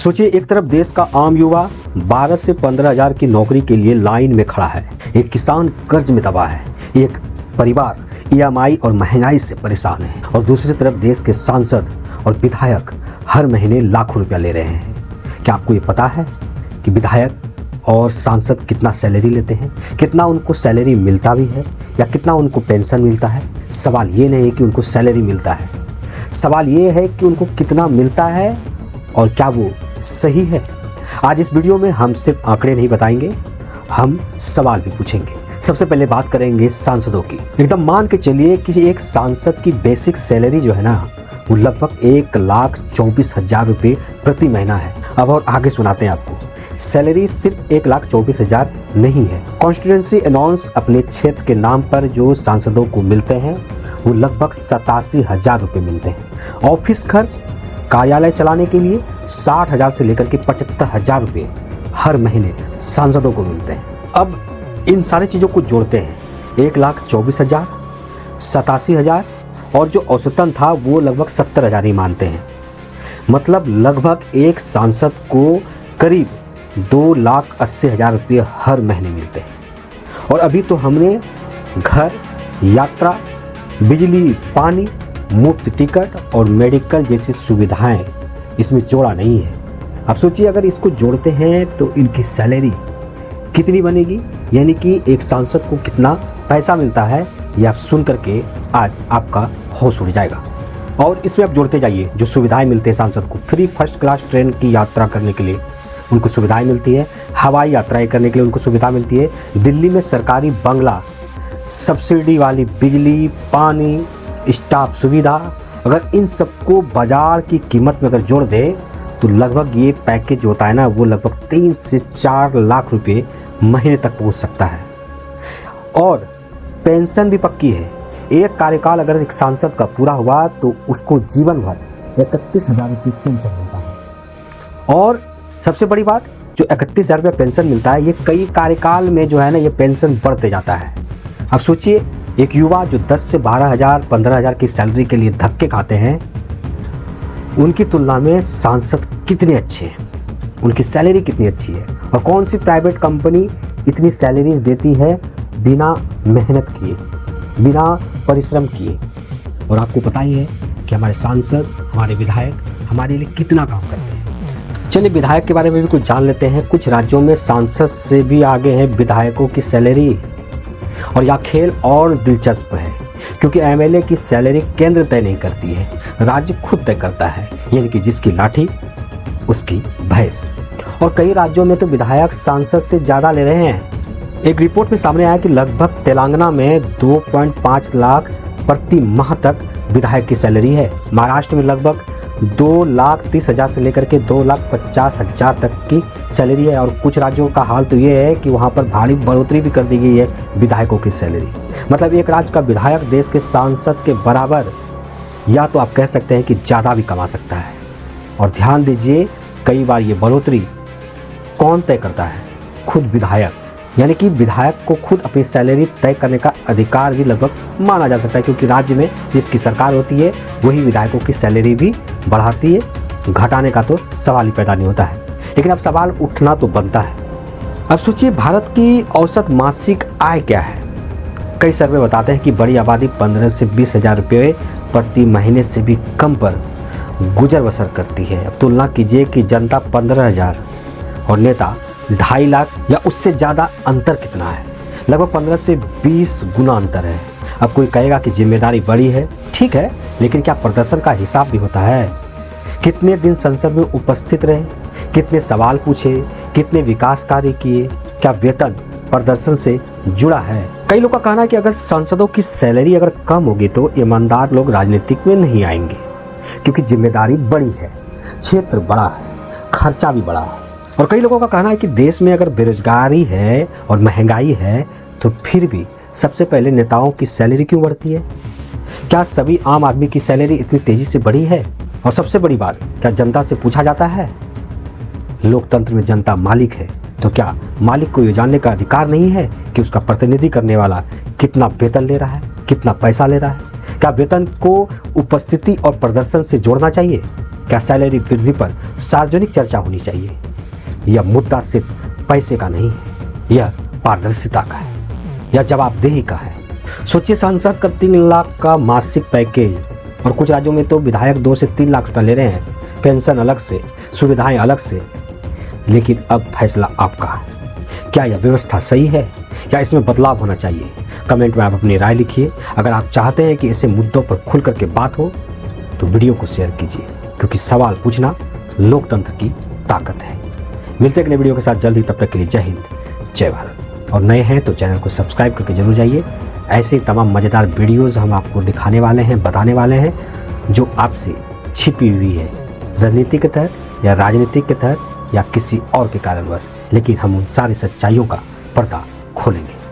सोचिए, एक तरफ देश का आम युवा 12 से 15 हज़ार की नौकरी के लिए लाइन में खड़ा है, एक किसान कर्ज में दबा है, एक परिवार ईएमआई और महंगाई से परेशान है, और दूसरी तरफ देश के सांसद और विधायक हर महीने लाखों रुपया ले रहे हैं। क्या आपको ये पता है कि विधायक और सांसद कितना सैलरी लेते हैं, कितना उनको सैलरी मिलता भी है या कितना उनको पेंशन मिलता है? सवाल ये नहीं है कि उनको सैलरी मिलता है, सवाल ये है कि उनको कितना मिलता है और क्या वो सही है। आज इस वीडियो में हम सिर्फ आंकड़े नहीं बताएंगे, हम सवाल भी पूछेंगे। सबसे पहले बात करेंगे सांसदों की। एकदम मान के चलिए कि एक सांसद की बेसिक सैलरी जो है ना, वो लगभग 1,24,000 रुपये प्रति महीना है। अब और आगे सुनाते हैं आपको। सैलरी सिर्फ 1,24,000 नहीं है। कॉन्स्टिट्यूएंसी अनाउंस अपने क्षेत्र के नाम पर जो सांसदों को मिलते हैं वो लगभग 87,000 रुपये मिलते हैं। ऑफिस खर्च कार्यालय चलाने के लिए 60,000 से लेकर के 75,000 रुपये हर महीने सांसदों को मिलते हैं। अब इन सारी चीज़ों को जोड़ते हैं, 1,24,000, 87,000 और जो औसतन था वो लगभग 70,000 ही मानते हैं। मतलब लगभग एक सांसद को करीब 2,80,000 रुपये हर महीने मिलते हैं। और अभी तो हमने घर, यात्रा, बिजली, पानी, मुफ्त टिकट और मेडिकल जैसी सुविधाएं इसमें जोड़ा नहीं है। अब सोचिए, अगर इसको जोड़ते हैं तो इनकी सैलरी कितनी बनेगी, यानी कि एक सांसद को कितना पैसा मिलता है, ये आप सुन करके आज आपका होश उड़ जाएगा। और इसमें आप जोड़ते जाइए जो सुविधाएं मिलते हैं सांसद को। फ्री फर्स्ट क्लास ट्रेन की यात्रा करने के लिए उनको सुविधाएं मिलती है, हवाई यात्राएं करने के लिए उनको सुविधा मिलती है, दिल्ली में सरकारी बंगला, सब्सिडी वाली बिजली, पानी, स्टाफ सुविधा। अगर इन सबको बाजार की कीमत में अगर जोड़ दे तो लगभग ये पैकेज होता है ना, वो लगभग 3 से 4 लाख रुपए महीने तक पहुंच सकता है। और पेंशन भी पक्की है। एक कार्यकाल अगर एक सांसद का पूरा हुआ तो उसको जीवन भर 31,000 रुपये पेंशन मिलता है। और सबसे बड़ी बात, जो 31,000 रुपये पेंशन मिलता है, ये कई कार्यकाल में जो है ना, ये पेंशन बढ़ते जाता है। अब सोचिए, एक युवा जो 10 से 12,000, 15,000 की सैलरी के लिए धक्के खाते हैं, उनकी तुलना में सांसद कितने अच्छे हैं, उनकी सैलरी कितनी अच्छी है। और कौन सी प्राइवेट कंपनी इतनी सैलरीज देती है बिना मेहनत किए, बिना परिश्रम किए। और आपको पता ही है कि हमारे सांसद, हमारे विधायक हमारे लिए कितना काम करते हैं। चलिए विधायक के बारे में भी कुछ जान लेते हैं। कुछ राज्यों में सांसद से भी आगे है विधायकों की सैलरी। और यह खेल और दिलचस्प है क्योंकि एमएलए की सैलरी केंद्र तय नहीं करती है, राज्य खुद तय करता है, यानी कि जिसकी लाठी उसकी भैंस। और कई राज्यों में तो विधायक सांसद से ज़्यादा ले रहे हैं। एक रिपोर्ट में सामने आया कि लगभग तेलंगाना में 2.5 लाख प्रति माह तक विधायक की सैलरी है। महाराष्ट्र में लगभग 2,30,000 से लेकर के 2,50,000 तक की सैलरी है। और कुछ राज्यों का हाल तो ये है कि वहाँ पर भारी बढ़ोतरी भी कर दी गई है विधायकों की सैलरी। मतलब एक राज्य का विधायक देश के सांसद के बराबर, या तो आप कह सकते हैं कि ज़्यादा भी कमा सकता है। और ध्यान दीजिए, कई बार ये बढ़ोतरी कौन तय करता है? खुद विधायक। यानी कि विधायक को खुद अपनी सैलरी तय करने का अधिकार भी लगभग माना जा सकता है, क्योंकि राज्य में जिसकी सरकार होती है वही विधायकों की सैलरी भी बढ़ाती है। घटाने का तो सवाल ही पैदा नहीं होता है। लेकिन अब सवाल उठना तो बनता है। अब सोचिए, भारत की औसत मासिक आय क्या है? कई सर्वे बताते हैं कि बड़ी आबादी 15 से 20,000 रुपये प्रति महीने से भी कम पर गुजर बसर करती है। अब तुलना कीजिए कि जनता 15,000 और नेता 2.5 लाख या उससे ज़्यादा। अंतर कितना है? लगभग 15 से 20 गुना अंतर है। अब कोई कहेगा कि जिम्मेदारी बड़ी है, ठीक है, लेकिन क्या प्रदर्शन का हिसाब भी होता है? कितने दिन संसद में उपस्थित रहे, कितने सवाल पूछे, कितने विकास कार्य किए, क्या वेतन प्रदर्शन से जुड़ा है? कई लोग का कहना है कि अगर सांसदों की सैलरी अगर कम होगी तो ईमानदार लोग राजनीतिक में नहीं आएंगे, क्योंकि जिम्मेदारी बड़ी है, क्षेत्र बड़ा है, खर्चा भी बड़ा है। और कई लोगों का कहना है कि देश में अगर बेरोजगारी है और महंगाई है तो फिर भी सबसे पहले नेताओं की सैलरी क्यों बढ़ती है? क्या सभी आम आदमी की सैलरी इतनी तेजी से बढ़ी है? और सबसे बड़ी बात, क्या जनता से पूछा जाता है? लोकतंत्र में जनता मालिक है, तो क्या मालिक को ये जानने का अधिकार नहीं है कि उसका प्रतिनिधि करने वाला कितना वेतन ले रहा है, कितना पैसा ले रहा है? क्या वेतन को उपस्थिति और प्रदर्शन से जोड़ना चाहिए? क्या सैलरी वृद्धि पर सार्वजनिक चर्चा होनी चाहिए? यह मुद्दा सिर्फ पैसे का नहीं है, यह पारदर्शिता का है, यह जवाबदेही का है। सोचिए, सांसद का 3 लाख का मासिक पैकेज और कुछ राज्यों में तो विधायक 2 से 3 लाख रुपया ले रहे हैं, पेंशन अलग से, सुविधाएं अलग से। लेकिन अब फैसला आपका है। क्या यह व्यवस्था सही है या इसमें बदलाव होना चाहिए? कमेंट में आप अपनी राय लिखिए। अगर आप चाहते हैं कि ऐसे मुद्दों पर खुल करके बात हो तो वीडियो को शेयर कीजिए, क्योंकि सवाल पूछना लोकतंत्र की ताकत है। मिलते हैं अगले वीडियो के साथ जल्द ही, तब तक के लिए जय हिंद, जय भारत। और नए हैं तो चैनल को सब्सक्राइब करके जरूर जाइए। ऐसे तमाम मज़ेदार वीडियोज़ हम आपको दिखाने वाले हैं, बताने वाले हैं, जो आपसे छिपी हुई है, राजनीति के तहत या राजनीतिक के तहत या किसी और के कारणवश, लेकिन हम उन सारी सच्चाइयों का पर्दा खोलेंगे।